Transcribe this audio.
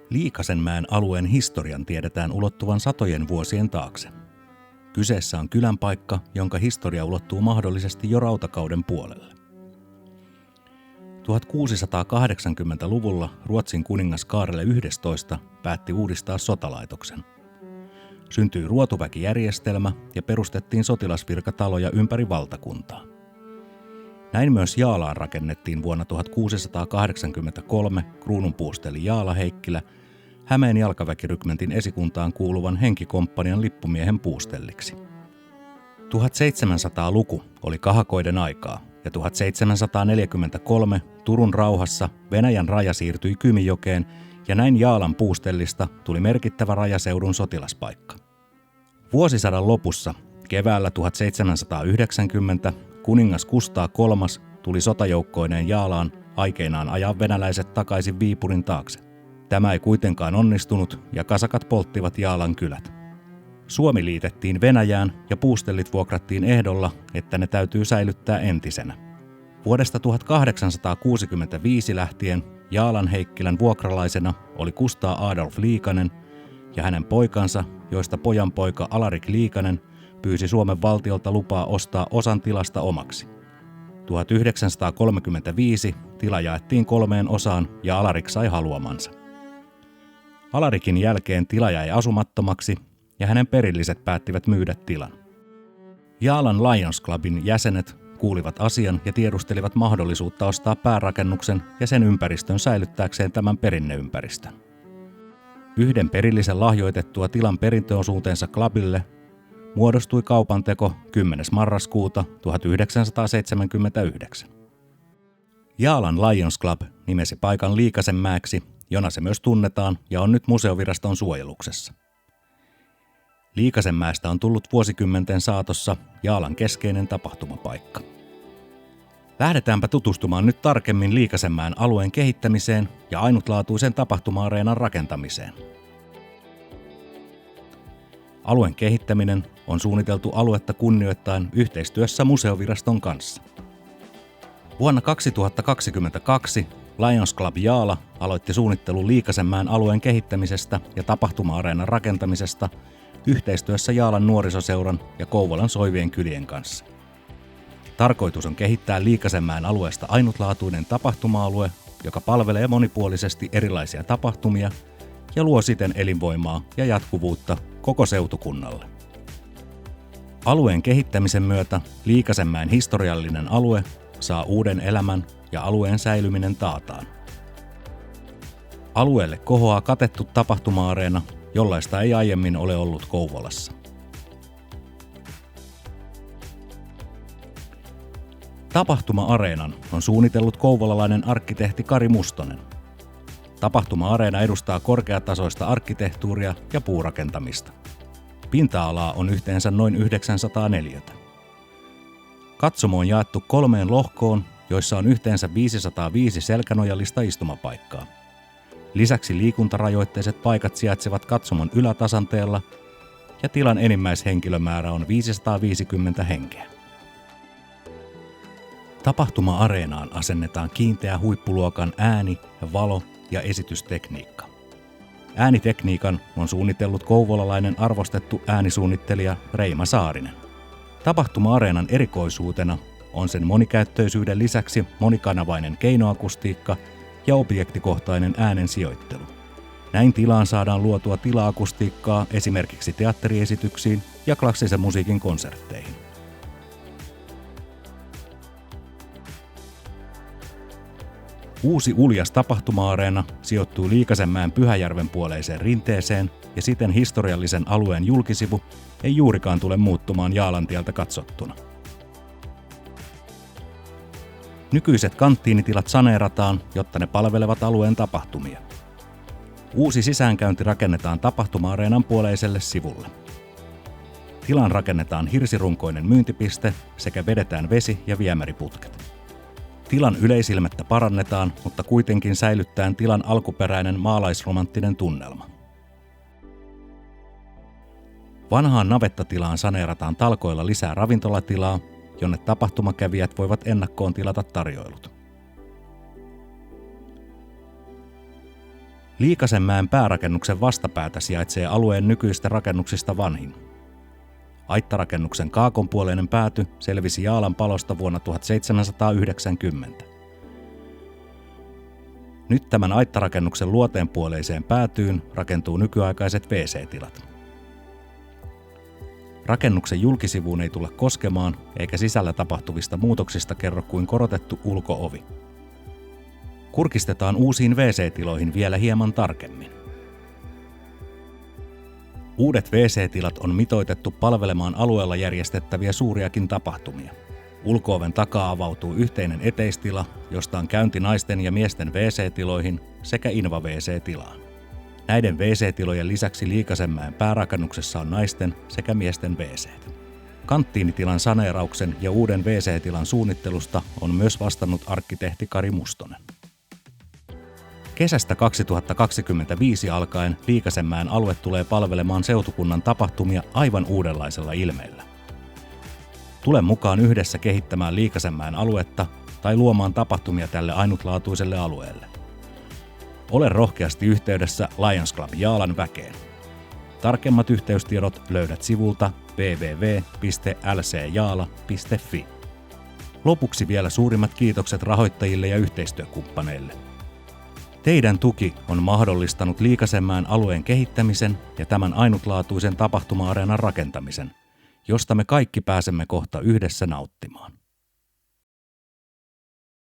Liikasenmäen alueen historian tiedetään ulottuvan satojen vuosien taakse. Kyseessä on kylänpaikka, jonka historia ulottuu mahdollisesti jo rautakauden puolelle. 1680-luvulla Ruotsin kuningas Kaarle XI päätti uudistaa sotalaitoksen. Syntyi ruotuväkijärjestelmä ja perustettiin sotilasvirkataloja ympäri valtakuntaa. Näin myös Jaalaan rakennettiin vuonna 1683 kruununpuusteli Jaala Heikkilä Hämeen jalkaväkirykmentin esikuntaan kuuluvan henkikomppanian lippumiehen puustelliksi. 1700-luku oli kahakoiden aikaa ja 1743 Turun rauhassa Venäjän raja siirtyi Kymijokeen ja näin Jaalan puustellista tuli merkittävä rajaseudun sotilaspaikka. Vuosisadan lopussa keväällä 1790 kuningas Kustaa III tuli sotajoukkoineen Jaalaan aikeinaan ajaa venäläiset takaisin Viipurin taakse. Tämä ei kuitenkaan onnistunut ja kasakat polttivat Jaalan kylät. Suomi liitettiin Venäjään ja puustellit vuokrattiin ehdolla, että ne täytyy säilyttää entisenä. Vuodesta 1865 lähtien Jaalan Heikkilän vuokralaisena oli Kustaa Adolf Liikanen ja hänen poikansa, joista pojanpoika Alarik Liikanen pyysi Suomen valtiolta lupaa ostaa osan tilasta omaksi. 1935 tila jaettiin 3 osaan ja Alarik sai haluamansa. Alarikin jälkeen tila jäi asumattomaksi ja hänen perilliset päättivät myydä tilan. Jaalan Lions Clubin jäsenet kuulivat asian ja tiedustelivat mahdollisuutta ostaa päärakennuksen ja sen ympäristön säilyttääkseen tämän perinneympäristön. Yhden perillisen lahjoitettua tilan perintöosuutensa klubille muodostui kaupanteko 10. marraskuuta 1979. Jaalan Lions Club nimesi paikan Liikasenmäeksi, jona se myös tunnetaan ja on nyt museoviraston suojeluksessa. Liikasenmäestä on tullut vuosikymmenten saatossa Jaalan keskeinen tapahtumapaikka. Lähdetäänpä tutustumaan nyt tarkemmin Liikasenmäen alueen kehittämiseen ja ainutlaatuisen tapahtuma-areenan rakentamiseen. Alueen kehittäminen on suunniteltu aluetta kunnioittaen yhteistyössä museoviraston kanssa. Vuonna 2022 Lions Club Jaala aloitti suunnittelun Liikasenmäen alueen kehittämisestä ja tapahtuma-areenan rakentamisesta yhteistyössä Jaalan nuorisoseuran ja Kouvolan Soivien kylien kanssa. Tarkoitus on kehittää Liikasenmäen alueesta ainutlaatuinen tapahtuma-alue, joka palvelee monipuolisesti erilaisia tapahtumia ja luo siten elinvoimaa ja jatkuvuutta koko seutukunnalle. Alueen kehittämisen myötä Liikasenmäen historiallinen alue saa uuden elämän ja alueen säilyminen taataan. Alueelle kohoaa katettu tapahtuma-areena, jollaista ei aiemmin ole ollut Kouvolassa. Tapahtuma-areenan on suunnitellut kouvolalainen arkkitehti Kari Mustonen. Tapahtuma-areena edustaa korkeatasoista arkkitehtuuria ja puurakentamista. Pinta-alaa on yhteensä noin 900 neliötä. Katsomo on jaettu 3 lohkoon, joissa on yhteensä 505 selkänojallista istumapaikkaa. Lisäksi liikuntarajoitteiset paikat sijaitsevat katsomon ylätasanteella ja tilan enimmäishenkilömäärä on 550 henkeä. Tapahtuma-areenaan asennetaan kiinteä huippuluokan ääni-, valo- ja esitystekniikka. Äänitekniikan on suunnitellut kouvolalainen arvostettu äänisuunnittelija Reima Saarinen. Tapahtuma-areenan erikoisuutena on sen monikäyttöisyyden lisäksi monikanavainen keinoakustiikka ja objektikohtainen äänen sijoittelu. Näin tilaan saadaan luotua tila-akustiikkaa esimerkiksi teatteriesityksiin ja klassisen musiikin konsertteihin. Uusi uljas tapahtuma-areena sijoittuu Liikasenmäen Pyhäjärven puoleiseen rinteeseen ja siten historiallisen alueen julkisivu ei juurikaan tule muuttumaan Jaalantieltä katsottuna. Nykyiset kanttiinitilat saneerataan, jotta ne palvelevat alueen tapahtumia. Uusi sisäänkäynti rakennetaan tapahtuma-areenan puoleiselle sivulle. Tilaan rakennetaan hirsirunkoinen myyntipiste sekä vedetään vesi- ja viemäriputket. Tilan yleisilmettä parannetaan, mutta kuitenkin säilyttäen tilan alkuperäinen maalaisromanttinen tunnelma. Vanhaan navettatilaan saneerataan talkoilla lisää ravintolatilaa, jonne tapahtumakävijät voivat ennakkoon tilata tarjoilut. Liikasenmäen päärakennuksen vastapäätä sijaitsee alueen nykyistä rakennuksista vanhin. Aittarakennuksen kaakonpuoleinen pääty selvisi Jaalan palosta vuonna 1790. Nyt tämän aittarakennuksen luoteenpuoleiseen päätyyn rakentuu nykyaikaiset WC-tilat. Rakennuksen julkisivuun ei tulla koskemaan, eikä sisällä tapahtuvista muutoksista kerro kuin korotettu ulko-ovi. Kurkistetaan uusiin WC-tiloihin vielä hieman tarkemmin. Uudet WC-tilat on mitoitettu palvelemaan alueella järjestettäviä suuriakin tapahtumia. Ulko-oven takaa avautuu yhteinen eteistila, josta on käynti naisten ja miesten WC-tiloihin sekä Inva-WC-tilaan. Näiden WC-tilojen lisäksi Liikasenmäen päärakennuksessa on naisten sekä miesten WC-t. Kanttiinitilan saneerauksen ja uuden WC-tilan suunnittelusta on myös vastannut arkkitehti Kari Mustonen. Kesästä 2025 alkaen Liikasenmäen alue tulee palvelemaan seutukunnan tapahtumia aivan uudenlaisella ilmeellä. Tule mukaan yhdessä kehittämään Liikasenmäen aluetta tai luomaan tapahtumia tälle ainutlaatuiselle alueelle. Ole rohkeasti yhteydessä Lions Club Jaalan väkeen. Tarkemmat yhteystiedot löydät sivulta www.lcjaala.fi. Lopuksi vielä suurimmat kiitokset rahoittajille ja yhteistyökumppaneille. Teidän tuki on mahdollistanut Liikasenmäen alueen kehittämisen ja tämän ainutlaatuisen tapahtuma-areenan rakentamisen, josta me kaikki pääsemme kohta yhdessä nauttimaan.